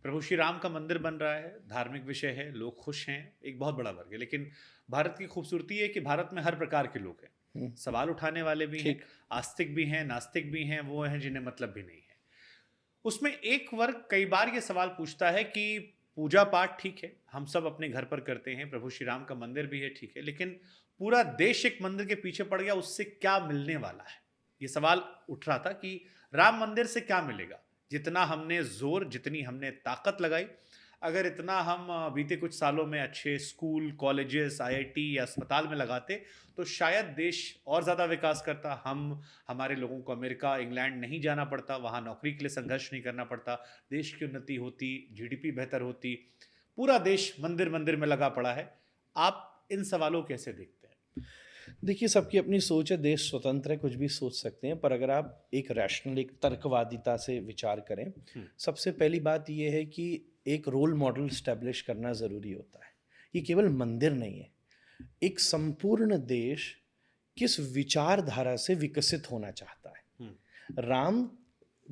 प्रभु श्री राम का मंदिर बन रहा है, धार्मिक विषय है, लोग खुश हैं, एक बहुत बड़ा वर्ग है। लेकिन भारत की खूबसूरती है कि भारत में हर प्रकार के लोग हैं। हम्म, सवाल उठाने वाले भी हैं, ठीक। आस्तिक भी हैं, नास्तिक भी हैं, वो हैं जिन्हें मतलब भी नहीं है। उसमें एक वर्ग कई बार ये सवाल पूछता है कि पूजा पाठ ठीक है, हम सब अपने घर पर करते हैं, प्रभु श्री राम का मंदिर भी है, ठीक है, लेकिन पूरा देश एक मंदिर के पीछे पड़ गया, उससे क्या मिलने वाला है? ये सवाल उठ रहा था कि राम मंदिर से क्या मिलेगा? जितना हमने जोर, जितनी हमने ताकत लगाई, अगर इतना हम बीते कुछ सालों में अच्छे स्कूल, कॉलेजेस, आईआईटी या अस्पताल में लगाते, तो शायद देश और ज़्यादा विकास करता। हमारे लोगों को अमेरिका, इंग्लैंड नहीं जाना पड़ता, वहाँ नौकरी के लिए संघर्ष नहीं करना पड़ता, देश की उन्नति होती, जीडीपी बेहतर होती। पूरा देश मंदिर मंदिर में लगा पड़ा है। आप इन सवालों को कैसे देखते हैं? देखिए, सबकी अपनी सोच है, देश स्वतंत्र है, कुछ भी सोच सकते हैं, पर अगर आप एक रैशनल, एक तर्कवादिता से विचार करें, हम्म, सबसे पहली बात यह है कि एक रोल मॉडल स्टैब्लिश करना ज़रूरी होता है। ये केवल मंदिर नहीं है, एक संपूर्ण देश किस विचारधारा से विकसित होना चाहता हम्म, है। राम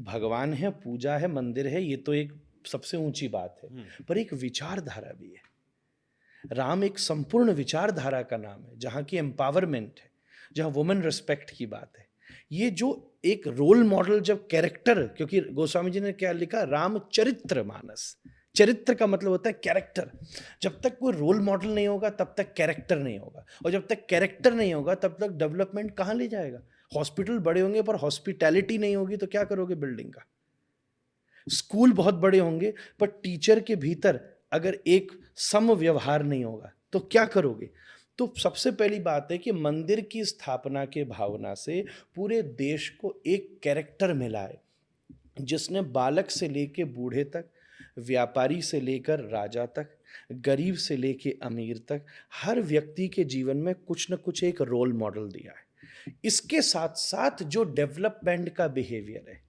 भगवान है, पूजा है, मंदिर है, ये तो एक सबसे ऊंची बात है, हम्म, पर एक विचारधारा भी है। राम एक संपूर्ण विचारधारा का नाम है, जहाँ की एम्पावरमेंट है, जहाँ वुमेन रिस्पेक्ट की बात है। ये जो एक रोल मॉडल, जब कैरेक्टर, क्योंकि गोस्वामी जी ने क्या लिखा, रामचरित्र मानस। चरित्र का मतलब होता है कैरेक्टर। जब तक कोई रोल मॉडल नहीं होगा तब तक कैरेक्टर नहीं होगा, और जब तक कैरेक्टर नहीं होगा तब तक डेवलपमेंट कहाँ ले जाएगा। हॉस्पिटल बड़े होंगे पर हॉस्पिटैलिटी नहीं होगी तो क्या करोगे बिल्डिंग का। स्कूल बहुत बड़े होंगे पर टीचर के भीतर अगर एक सम व्यवहार नहीं होगा तो क्या करोगे। तो सबसे पहली बात है कि मंदिर की स्थापना के भावना से पूरे देश को एक कैरेक्टर मिला है, जिसने बालक से लेके बूढ़े तक, व्यापारी से लेकर राजा तक, गरीब से लेके अमीर तक, हर व्यक्ति के जीवन में कुछ न कुछ एक रोल मॉडल दिया है। इसके साथ साथ जो डेवलपमेंट का बिहेवियर है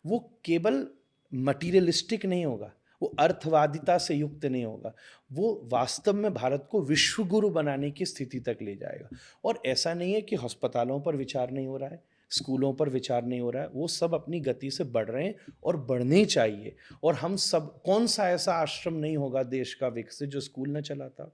वो केवल मटीरियलिस्टिक नहीं होगा, वो अर्थवादिता से युक्त नहीं होगा, वो वास्तव में भारत को विश्व गुरु बनाने की स्थिति तक ले जाएगा। और ऐसा नहीं है कि अस्पतालों पर विचार नहीं हो रहा है, स्कूलों पर विचार नहीं हो रहा है, वो सब अपनी गति से बढ़ रहे हैं और बढ़ने चाहिए। और हम सब, कौन सा ऐसा आश्रम नहीं होगा देश का विकसित जो स्कूल न चलाता,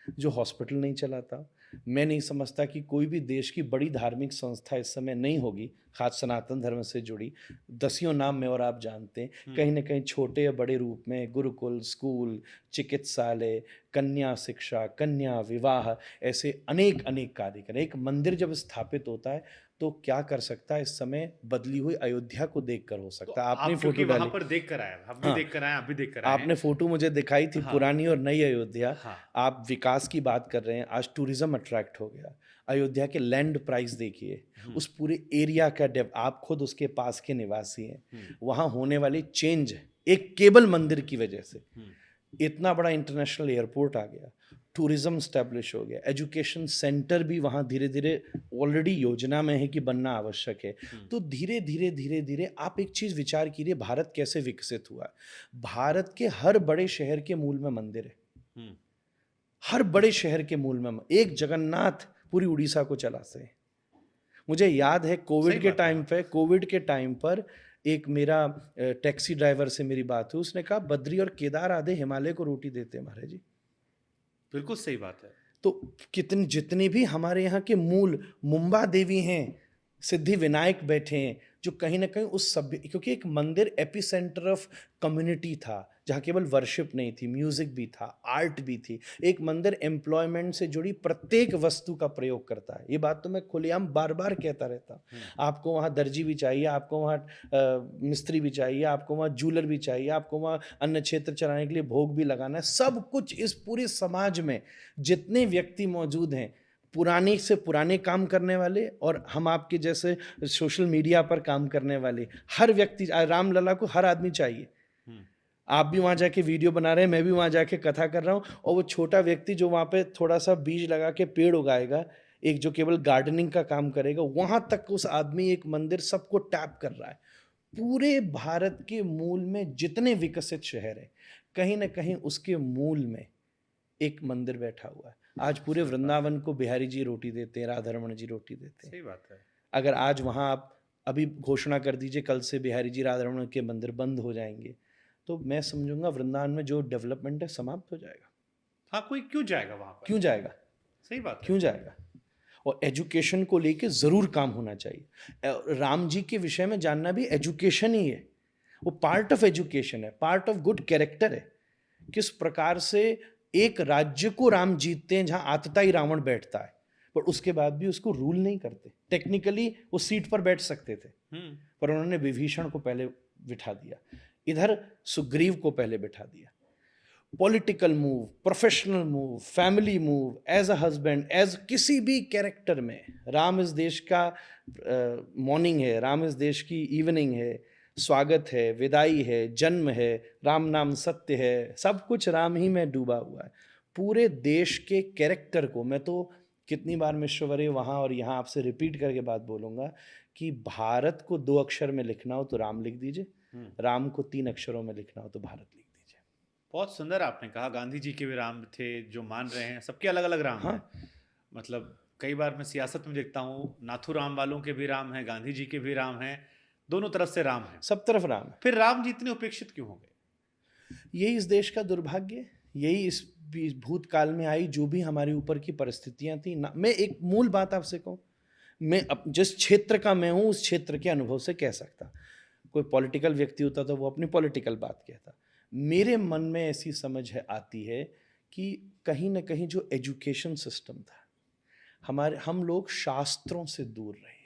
जो हॉस्पिटल नहीं चलाता। मैं नहीं समझता कि कोई भी देश की बड़ी धार्मिक संस्था इस समय नहीं होगी, खास सनातन धर्म से जुड़ी, दसियों नाम में और आप जानते हैं, हम्म, कहीं ना कहीं छोटे या बड़े रूप में गुरुकुल, स्कूल, चिकित्सालय, कन्या शिक्षा, कन्या विवाह, ऐसे अनेक अनेक कार्य करें। एक मंदिर जब स्थापित होता है तो क्या कर सकता है, इस समय बदली हुई अयोध्या को देखकर हो तो सकता है। आपने आप फोटो क्योंकि वहां डाली। पर देख कर आए, हम भी हाँ, देख कर आए, आप भी देख कर आए हैं। आपने फोटो मुझे दिखाई थी, हाँ, पुरानी और नई अयोध्या। हाँ, आप विकास की बात कर रहे हैं, आज टूरिज्म अट्रैक्ट हो गया। अयोध्या के लैंड प्राइस देखिए, हम्म, उस पूरे एरिया का डेव, आप खुद उसके पास के निवासी हैं। हम्म, वहाँ होने वाली चेंज एक केवल मंदिर की वजह से, हम्म, इतना बड़ा इंटरनेशनल एयरपोर्ट आ गया, टूरिज्म स्टैब्लिश हो गया, एजुकेशन सेंटर भी वहाँ धीरे धीरे ऑलरेडी योजना में है कि बनना आवश्यक है। हम्म, तो धीरे धीरे धीरे धीरे आप एक चीज़ विचार कीजिए, भारत कैसे विकसित हुआ है। भारत के हर बड़े शहर के मूल में मंदिर है। हम्म, हर बड़े शहर के मूल में एक जगन्नाथ पूरी उड़ीसा को चलाते हैं। मुझे याद है सही बात है। हाँ, कोविड के टाइम पर एक मेरा टैक्सी ड्राइवर से मेरी बात हुई, उसने कहा बद्री और केदार आधे हिमालय को रोटी देते हैं महाराज जी। बिल्कुल सही बात है। तो कितनी, जितनी भी हमारे यहाँ के मूल मुंबा देवी हैं, सिद्धि विनायक बैठे हैं, जो कहीं ना कहीं उस सभ्य, क्योंकि एक मंदिर एपी सेंटर ऑफ कम्युनिटी था, जहाँ केवल वर्शिप नहीं थी, म्यूजिक भी था, आर्ट भी थी। एक मंदिर एम्प्लॉयमेंट से जुड़ी प्रत्येक वस्तु का प्रयोग करता है। ये बात तो मैं खुलेआम बार बार कहता रहता हूँ। हम्म, आपको वहाँ दर्जी भी चाहिए, आपको वहाँ मिस्त्री भी चाहिए, आपको वहाँ जूलर भी चाहिए, आपको वहाँ अन्न क्षेत्र चलाने के लिए भोग भी लगाना है, सब कुछ इस पूरे समाज में जितने व्यक्ति मौजूद हैं, पुराने से पुराने काम करने वाले और हम आपके जैसे सोशल मीडिया पर काम करने वाले, हर व्यक्ति, रामलला को हर आदमी चाहिए। हम्म, आप भी वहाँ जाके वीडियो बना रहे हैं, मैं भी वहाँ जाके कथा कर रहा हूँ, और वो छोटा व्यक्ति जो वहाँ पे थोड़ा सा बीज लगा के पेड़ उगाएगा, एक जो केवल गार्डनिंग का काम करेगा, वहाँ तक उस आदमी एक मंदिर सबको टैप कर रहा है। पूरे भारत के मूल में जितने विकसित शहर हैं, कहीं ना कहीं उसके मूल में एक मंदिर बैठा हुआ है। आज पूरे खूबसूरत बात है। वृंदावन को बिहारी जी रोटी देते हैं, राधा रमन जी रोटी देते हैं। सही बात है। अगर आज वहाँ आप अभी घोषणा कर दीजिए कल से बिहारी जी, राधा रमन के मंदिर बंद हो जाएंगे, तो मैं समझूंगा वृंदावन में जो डेवलपमेंट है समाप्त हो जाएगा। हाँ, कोई क्यों जाएगा वहां पर? क्यों जाएगा? सही बात है। क्यों जाएगा? और एजुकेशन को लेके ज़रूर काम होना चाहिए। राम जी के विषय में जानना भी एजुकेशन ही है, वो पार्ट ऑफ एजुकेशन है, पार्ट ऑफ गुड कैरेक्टर है। किस प्रकार से एक राज्य को राम जीतते हैं जहां आतताई रावण बैठता है, पर उसके बाद भी उसको रूल नहीं करते। टेक्निकली वो सीट पर बैठ सकते थे, पर उन्होंने विभीषण को पहले बिठा दिया, इधर सुग्रीव को पहले बिठा दिया। Political move, professional move, family move, as a husband, as किसी भी कैरेक्टर में राम इस देश का मॉर्निंग है, राम इस देश की इवनिंग है, स्वागत है, विदाई है, जन्म है, राम नाम सत्य है, सब कुछ राम ही में डूबा हुआ है। पूरे देश के कैरेक्टर को, मैं तो कितनी बार मिश्रवरे वहाँ और यहाँ आपसे रिपीट करके बात बोलूँगा कि भारत को 2 अक्षर में लिखना हो तो राम लिख दीजिए, राम को 3 अक्षरों में लिखना हो तो भारत लिख दीजिए। बहुत सुंदर आपने कहा। गांधी जी के भी राम थे जो मान रहे हैं, सबके अलग अलग राम हैं। मतलब कई बार मैं सियासत में देखता हूँ, नाथूराम वालों के भी राम हैं, गांधी जी के भी राम हैं, दोनों तरफ से राम हैं, सब तरफ राम है। फिर राम जी इतने उपेक्षित क्यों हो गए? यही इस देश का दुर्भाग्य, यही इस भूतकाल में आई जो भी हमारे ऊपर की परिस्थितियां थी ना। मैं एक मूल बात आपसे कहूँ, मैं जिस क्षेत्र का मैं हूँ उस क्षेत्र के अनुभव से कह सकता। कोई पॉलिटिकल व्यक्ति होता तो वो अपनी पॉलिटिकल बात कहता। मेरे मन में ऐसी समझ है आती है कि कहीं ना कहीं जो एजुकेशन सिस्टम था हमारे, हम लोग शास्त्रों से दूर रहे।